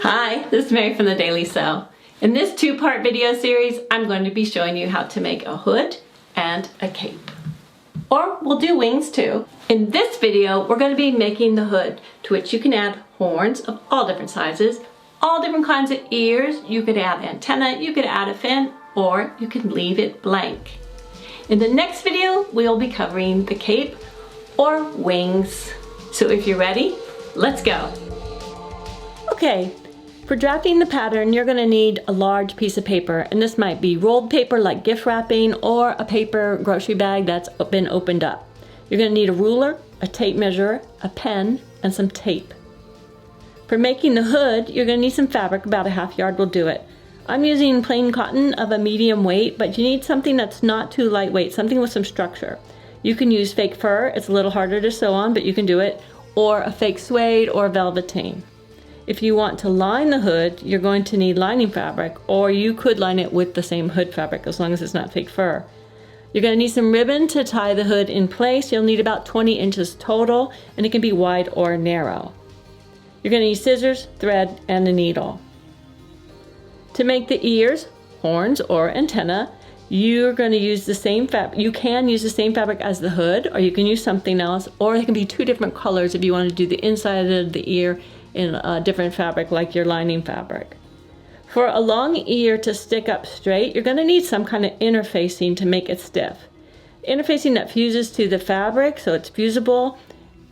Hi, this is Mary from the Daily Sew. In this two-part video series, I'm going to be showing you how to make a hood and a cape. Or we'll do wings too. In this video, we're going to be making the hood, to which you can add horns of all different sizes, all different kinds of ears. You could add antennae, you could add a fin, or you can leave it blank. In the next video, we'll be covering the cape or wings. So if you're ready, let's go. Okay, for drafting the pattern, you're going to need a large piece of paper, and this might be rolled paper like gift wrapping or a paper grocery bag that's been opened up. You're going to need a ruler, a tape measure, a pen, and some tape. For making the hood, you're going to need some fabric. About a ½ yard will do it. I'm using plain cotton of a medium weight, but you need something that's not too lightweight, something with some structure. You can use fake fur. It's a little harder to sew on, but you can do it, or a fake suede or velveteen. If you want to line the hood, you're going to need lining fabric, or you could line it with the same hood fabric as long as it's not fake fur. You're going to need some ribbon to tie the hood in place. You'll need about 20 inches total, and it can be wide or narrow. You're going to need scissors, thread, and a needle. To make the ears, horns, or antenna, you're going to use the same fabric. You can use the same fabric as the hood, or you can use something else, or it can be two different colors if you want to do the inside of the ear in a different fabric like your lining fabric. For a long ear to stick up straight, you're going to need some kind of interfacing to make it stiff. Interfacing that fuses to the fabric so it's fusible,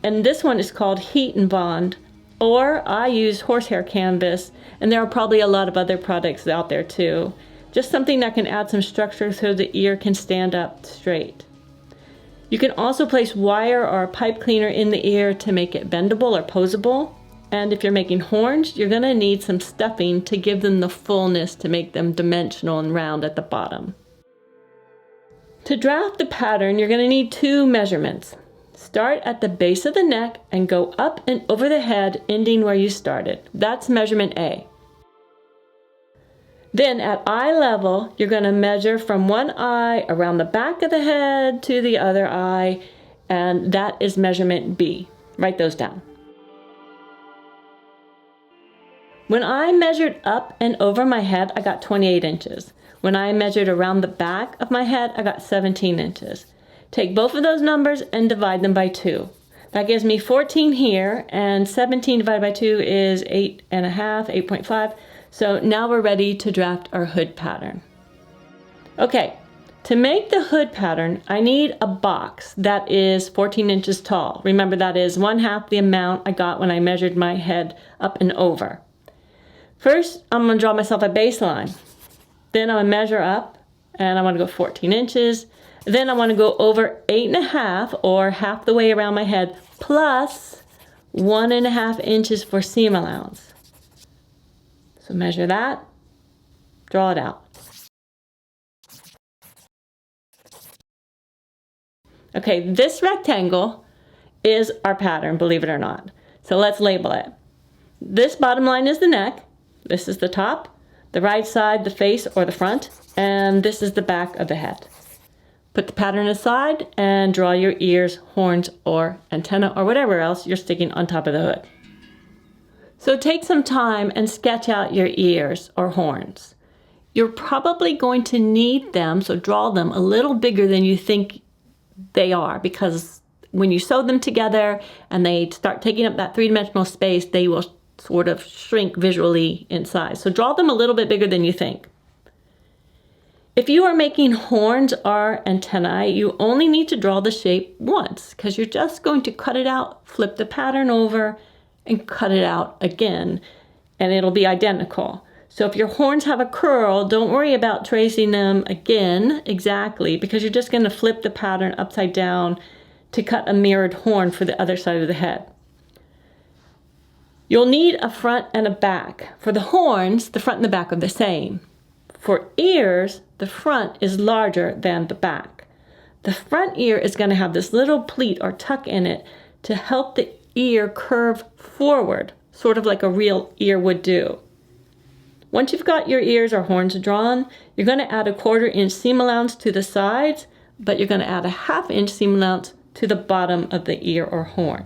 and this one is called heat and bond, or I use horsehair canvas, and there are probably a lot of other products out there too. Just something that can add some structure so the ear can stand up straight. You can also place wire or a pipe cleaner in the ear to make it bendable or posable. And if you're making horns, you're going to need some stuffing to give them the fullness to make them dimensional and round at the bottom. To draft the pattern, you're going to need two measurements. Start at the base of the neck and go up and over the head, ending where you started. That's measurement A. Then at eye level, you're going to measure from one eye around the back of the head to the other eye, and that is measurement B. Write those down. When I measured up and over my head, I got 28 inches. When I measured around the back of my head, I got 17 inches. Take both of those numbers and divide them by 2. That gives me 14 here, and 17 divided by 2 is 8.5, 8.5. So now we're ready to draft our hood pattern. Okay, to make the hood pattern, I need a box that is 14 inches tall. Remember, that is 1/2 the amount I got when I measured my head up and over. First, I'm going to draw myself a baseline. Then I'm going to measure up, and I want to go 14 inches. Then I want to go over 8.5, or half the way around my head, plus 1.5 inches for seam allowance. So measure that, draw it out. Okay, this rectangle is our pattern, believe it or not. So let's label it. This bottom line is the neck. This is the top, the right side, the face or the front, and this is the back of the head. Put the pattern aside and draw your ears, horns, or antenna, or whatever else you're sticking on top of the hood. So take some time and sketch out your ears or horns. You're probably going to need them, so draw them a little bigger than you think they are, because when you sew them together and they start taking up that three-dimensional space, they will sort of shrink visually in size. So draw them a little bit bigger than you think. If you are making horns or antennae, you only need to draw the shape once, because you're just going to cut it out, flip the pattern over, and cut it out again, and it'll be identical. So if your horns have a curl, don't worry about tracing them again exactly, because you're just going to flip the pattern upside down to cut a mirrored horn for the other side of the head. You'll need a front and a back. For the horns, the front and the back are the same. For ears, the front is larger than the back. The front ear is going to have this little pleat or tuck in it to help the ear curve forward, sort of like a real ear would do. Once you've got your ears or horns drawn, you're going to add a 1/4 inch seam allowance to the sides, but you're going to add a 1/2 inch seam allowance to the bottom of the ear or horn.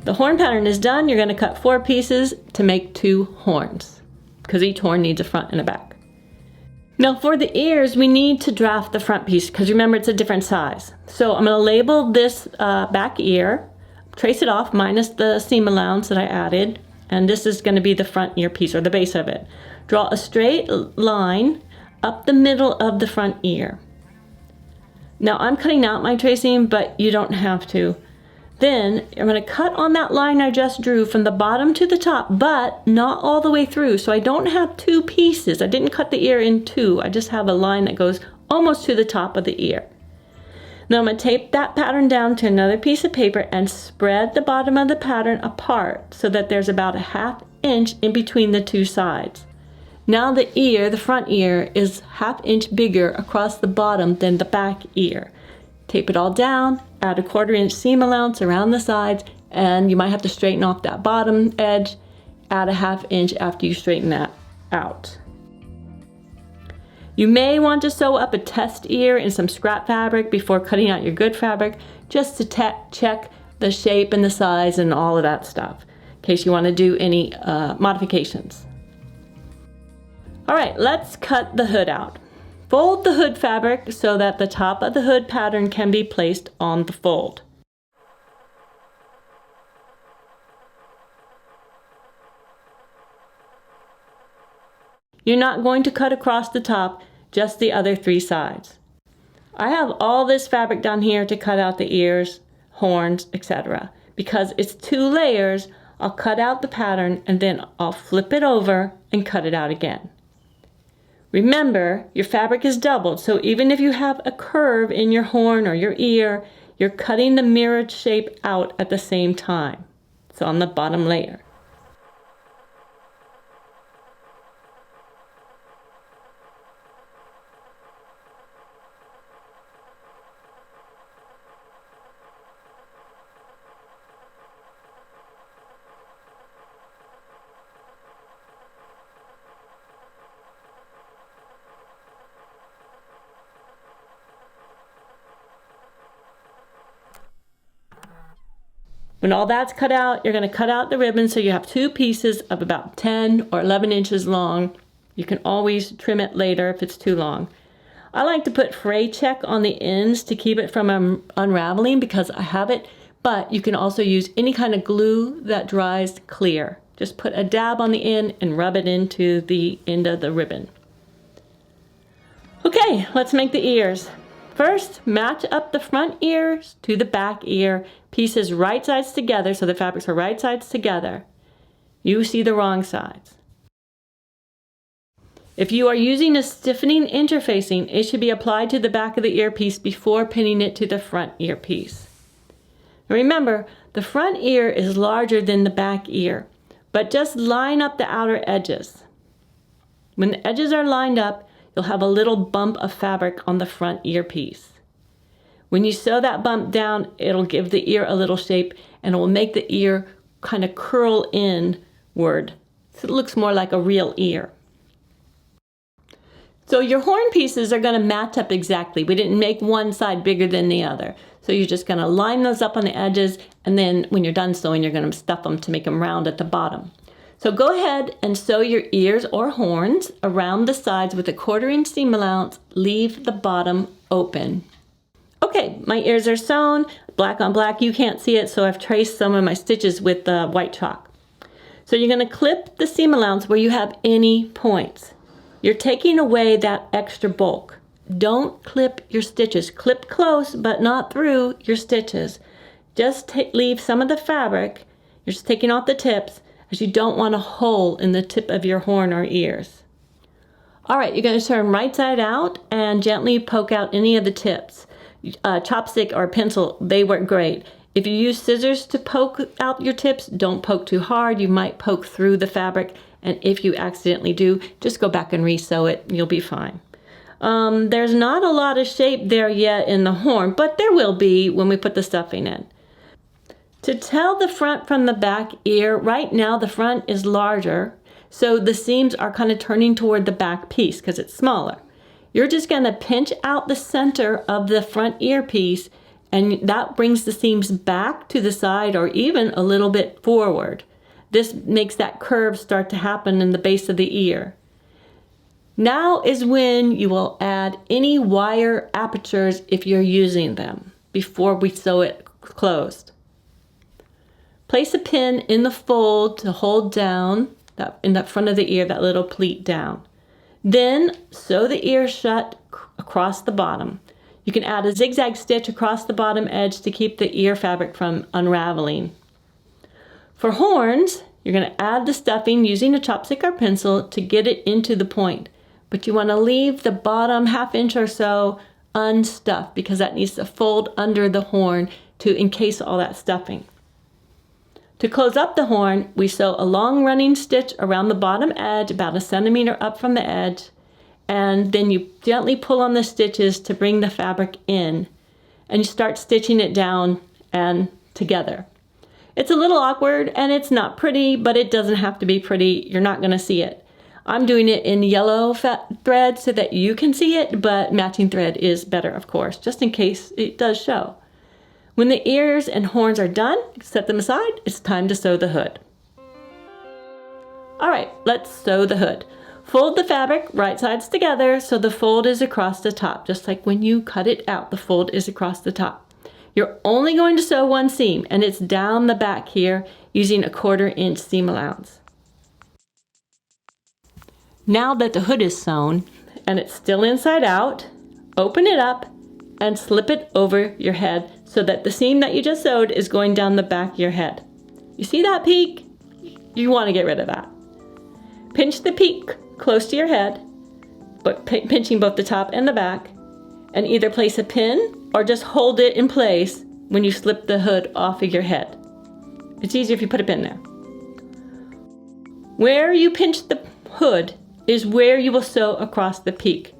The horn pattern is done. You're going to cut 4 pieces to make 2 horns, because each horn needs a front and a back. Now for the ears, we need to draft the front piece, because remember it's a different size. So I'm going to label this back ear, trace it off minus the seam allowance that I added, and this is going to be the front ear piece, or the base of it. Draw a straight line up the middle of the front ear. Now I'm cutting out my tracing, but you don't have to. Then I'm going to cut on that line I just drew from the bottom to the top, but not all the way through. So I don't have 2 pieces. I didn't cut the ear in 2. I just have a line that goes almost to the top of the ear. Now I'm going to tape that pattern down to another piece of paper and spread the bottom of the pattern apart so that there's about a 1/2 inch in between the 2 sides. Now the ear, the front ear, is 1/2 inch bigger across the bottom than the back ear. Tape it all down, add a 1/4 inch seam allowance around the sides, and you might have to straighten off that bottom edge. Add a 1/2 inch after you straighten that out. You may want to sew up a test ear in some scrap fabric before cutting out your good fabric, just to check the shape and the size and all of that stuff, in case you want to do any modifications. All right, let's cut the hood out. Fold the hood fabric so that the top of the hood pattern can be placed on the fold. You're not going to cut across the top, just the other 3 sides. I have all this fabric down here to cut out the ears, horns, etc. Because it's 2 layers, I'll cut out the pattern and then I'll flip it over and cut it out again. Remember, your fabric is doubled, so even if you have a curve in your horn or your ear, you're cutting the mirrored shape out at the same time. It's on the bottom layer. When all that's cut out, you're going to cut out the ribbon so you have 2 pieces of about 10 or 11 inches long. You can always trim it later if it's too long. I like to put fray check on the ends to keep it from unraveling because I have it, but you can also use any kind of glue that dries clear. Just put a dab on the end and rub it into the end of the ribbon. Okay, let's make the ears. First, match up the front ears to the back ear, pieces right sides together, so the fabrics are right sides together. You see the wrong sides. If you are using a stiffening interfacing, it should be applied to the back of the earpiece before pinning it to the front earpiece. Remember, the front ear is larger than the back ear, but just line up the outer edges. When the edges are lined up, you'll have a little bump of fabric on the front earpiece. When you sew that bump down, it'll give the ear a little shape and it will make the ear kind of curl inward. So it looks more like a real ear. So your horn pieces are going to match up exactly. We didn't make one side bigger than the other. So you're just going to line those up on the edges, and then when you're done sewing, you're going to stuff them to make them round at the bottom. So go ahead and sew your ears or horns around the sides with a 1/4 inch seam allowance. Leave the bottom open. Okay, my ears are sewn, black on black. You can't see it, so I've traced some of my stitches with the white chalk. So you're going to clip the seam allowance where you have any points. You're taking away that extra bulk. Don't clip your stitches. Clip close, but not through your stitches. Just leave some of the fabric. You're just taking off the tips, as you don't want a hole in the tip of your horn or ears. All right, you're going to turn right side out and gently poke out any of the tips. Chopstick or pencil, they work great. If you use scissors to poke out your tips, don't poke too hard. You might poke through the fabric, and if you accidentally do, just go back and re-sew it. You'll be fine. There's not a lot of shape there yet in the horn, but there will be when we put the stuffing in. To tell the front from the back ear, right now the front is larger, so the seams are kind of turning toward the back piece because it's smaller. You're just going to pinch out the center of the front ear piece and that brings the seams back to the side or even a little bit forward. This makes that curve start to happen in the base of the ear. Now is when you will add any wire apertures if you're using them before we sew it closed. Place a pin in the fold to hold down in the front of the ear, that little pleat down. Then sew the ear shut across the bottom. You can add a zigzag stitch across the bottom edge to keep the ear fabric from unraveling. For horns, you're going to add the stuffing using a chopstick or pencil to get it into the point. But you want to leave the bottom ½ inch or so unstuffed because that needs to fold under the horn to encase all that stuffing. To close up the horn, we sew a long running stitch around the bottom edge, about 1 centimeter up from the edge, and then you gently pull on the stitches to bring the fabric in, and you start stitching it down and together. It's a little awkward and it's not pretty, but it doesn't have to be pretty. You're not going to see it. I'm doing it in yellow thread so that you can see it, but matching thread is better, of course, just in case it does show. When the ears and horns are done, set them aside. It's time to sew the hood. All right, let's sew the hood. Fold the fabric right sides together so the fold is across the top, just like when you cut it out, the fold is across the top. You're only going to sew one seam, and it's down the back here using a 1/4 inch seam allowance. Now that the hood is sewn and it's still inside out, open it up and slip it over your head so that the seam that you just sewed is going down the back of your head. You see that peak? You want to get rid of that. Pinch the peak close to your head, but pinching both the top and the back, and either place a pin or just hold it in place when you slip the hood off of your head. It's easier if you put a pin there. Where you pinch the hood is where you will sew across the peak.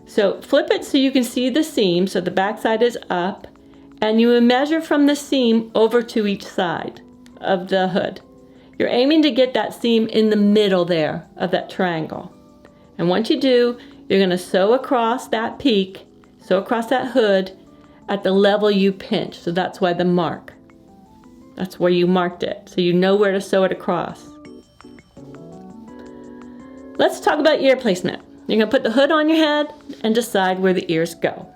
So flip it so you can see the seam, so the back side is up, and you will measure from the seam over to each side of the hood. You're aiming to get that seam in the middle there of that triangle. And once you do, you're going to sew across that peak, sew across that hood at the level you pinch. So that's why the mark. That's where you marked it, so you know where to sew it across. Let's talk about ear placement. You're going to put the hood on your head and decide where the ears go.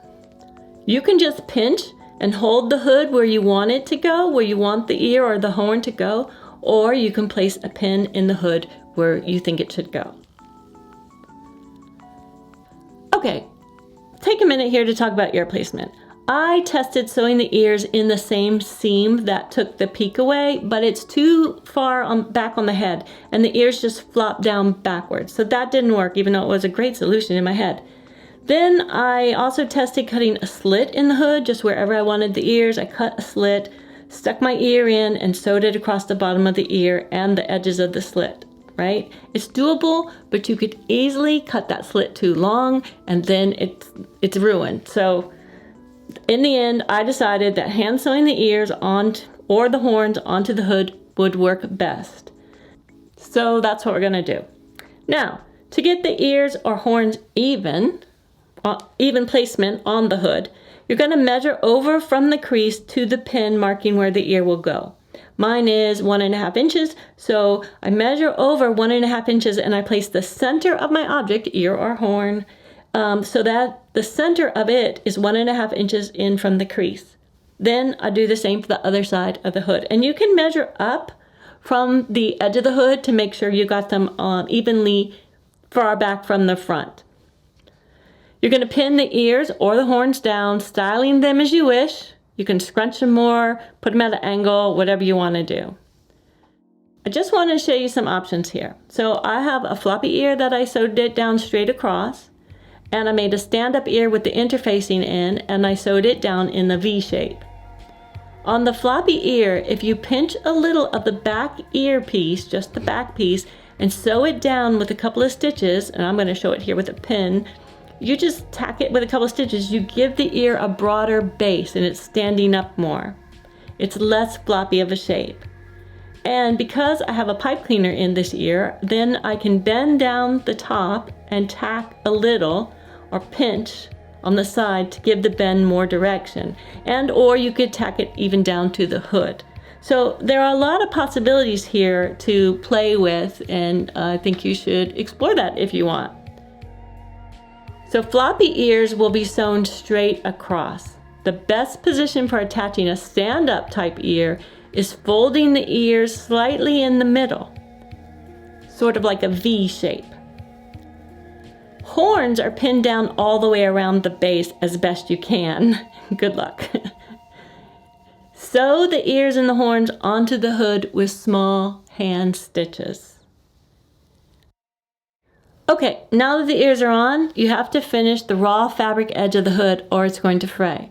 You can just pinch and hold the hood where you want it to go, where you want the ear or the horn to go, or you can place a pin in the hood where you think it should go. Okay, take a minute here to talk about ear placement. I tested sewing the ears in the same seam that took the peak away, but it's too far back on the head and the ears just flop down backwards. So that didn't work, even though it was a great solution in my head. Then I also tested cutting a slit in the hood, just wherever I wanted the ears. I cut a slit, stuck my ear in, and sewed it across the bottom of the ear and the edges of the slit, right? It's doable, but you could easily cut that slit too long and then it's ruined. So in the end, I decided that hand sewing the ears on or the horns onto the hood would work best. So that's what we're going to do. Now, to get the ears or horns even placement on the hood, you're going to measure over from the crease to the pin marking where the ear will go. Mine is 1½ inches, so I measure over 1½ inches and I place the center of my object, ear or horn, so that the center of it is 1½ inches in from the crease. Then I do the same for the other side of the hood. And you can measure up from the edge of the hood to make sure you got them evenly far back from the front. You're going to pin the ears or the horns down, styling them as you wish. You can scrunch them more, put them at an angle, whatever you want to do. I just want to show you some options here. So I have a floppy ear that I sewed it down straight across, and I made a stand-up ear with the interfacing in, and I sewed it down in the V shape. On the floppy ear, if you pinch a little of the back ear piece, just the back piece, and sew it down with a couple of stitches, and I'm going to show it here with a pin, you just tack it with a couple of stitches, you give the ear a broader base and it's standing up more. It's less floppy of a shape. And because I have a pipe cleaner in this ear, then I can bend down the top and tack a little or pinch on the side to give the bend more direction, and or you could tack it even down to the hood. So there are a lot of possibilities here to play with, and I think you should explore that if you want. So floppy ears will be sewn straight across. The best position for attaching a stand-up type ear is folding the ears slightly in the middle, sort of like a V shape. Horns are pinned down all the way around the base as best you can. Good luck. Sew the ears and the horns onto the hood with small hand stitches. Okay, now that the ears are on, you have to finish the raw fabric edge of the hood or it's going to fray.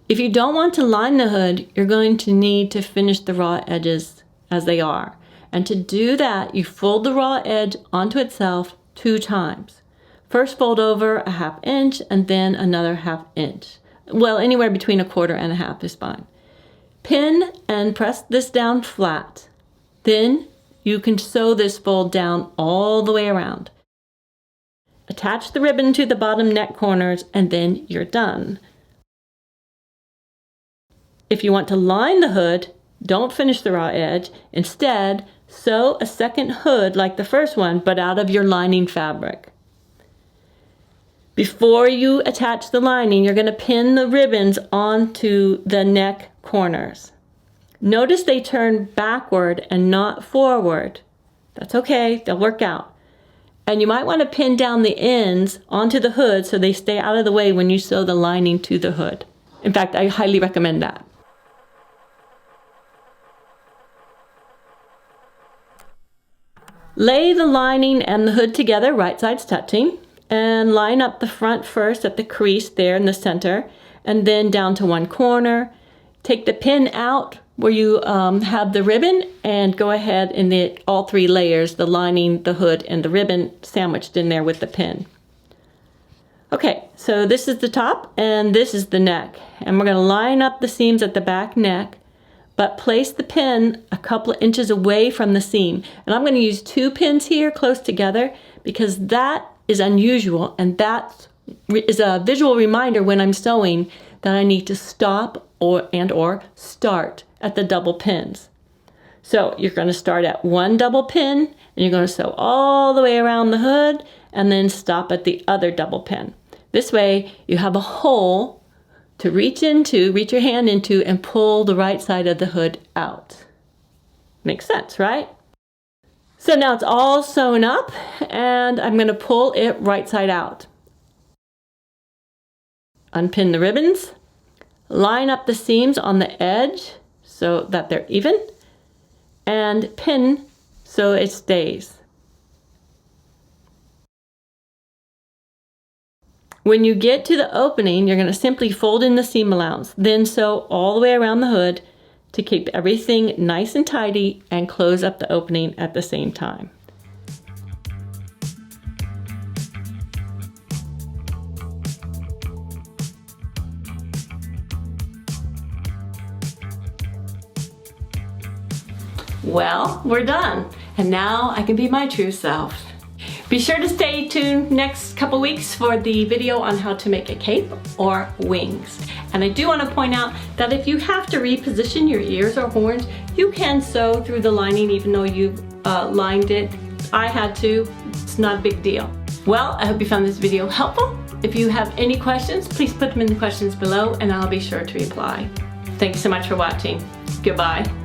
If you don't want to line the hood, you're going to need to finish the raw edges as they are. And to do that, you fold the raw edge onto itself 2 times. First fold over a 1/2 inch and then another 1/2 inch. Well, anywhere between 1/4 and 1/2 is fine. Pin and press this down flat. Then you can sew this fold down all the way around. Attach the ribbon to the bottom neck corners and then you're done. If you want to line the hood, don't finish the raw edge. Instead, sew a second hood like the first one, but out of your lining fabric. Before you attach the lining, you're going to pin the ribbons onto the neck corners. Notice they turn backward and not forward. That's okay, they'll work out. And you might want to pin down the ends onto the hood so they stay out of the way when you sew the lining to the hood. In fact, I highly recommend that. Lay the lining and the hood together, right sides touching, and line up the front first at the crease there in the center, and then down to one corner. Take the pin out where you have the ribbon and go ahead and knit all 3 layers, the lining, the hood, and the ribbon sandwiched in there with the pin. Okay, so this is the top and this is the neck. And we're going to line up the seams at the back neck, but place the pin a couple of inches away from the seam. And I'm going to use 2 pins here close together because that is unusual, and that is a visual reminder when I'm sewing that I need to stop or start at the double pins. So you're going to start at 1 double pin and you're going to sew all the way around the hood and then stop at the other double pin. This way you have a hole to reach your hand into and pull the right side of the hood out. Makes sense, right? So now it's all sewn up and I'm going to pull it right side out. Unpin the ribbons, line up the seams on the edge so that they're even, and pin so it stays. When you get to the opening, you're going to simply fold in the seam allowance, then sew all the way around the hood to keep everything nice and tidy and close up the opening at the same time. Well, we're done, and now I can be my true self. Be sure to stay tuned next couple weeks for the video on how to make a cape or wings. And I do want to point out that if you have to reposition your ears or horns, you can sew through the lining even though you've lined it. I had to. It's not a big deal. Well, I hope you found this video helpful. If you have any questions, please put them in the questions below and I'll be sure to reply. Thanks so much for watching. Goodbye.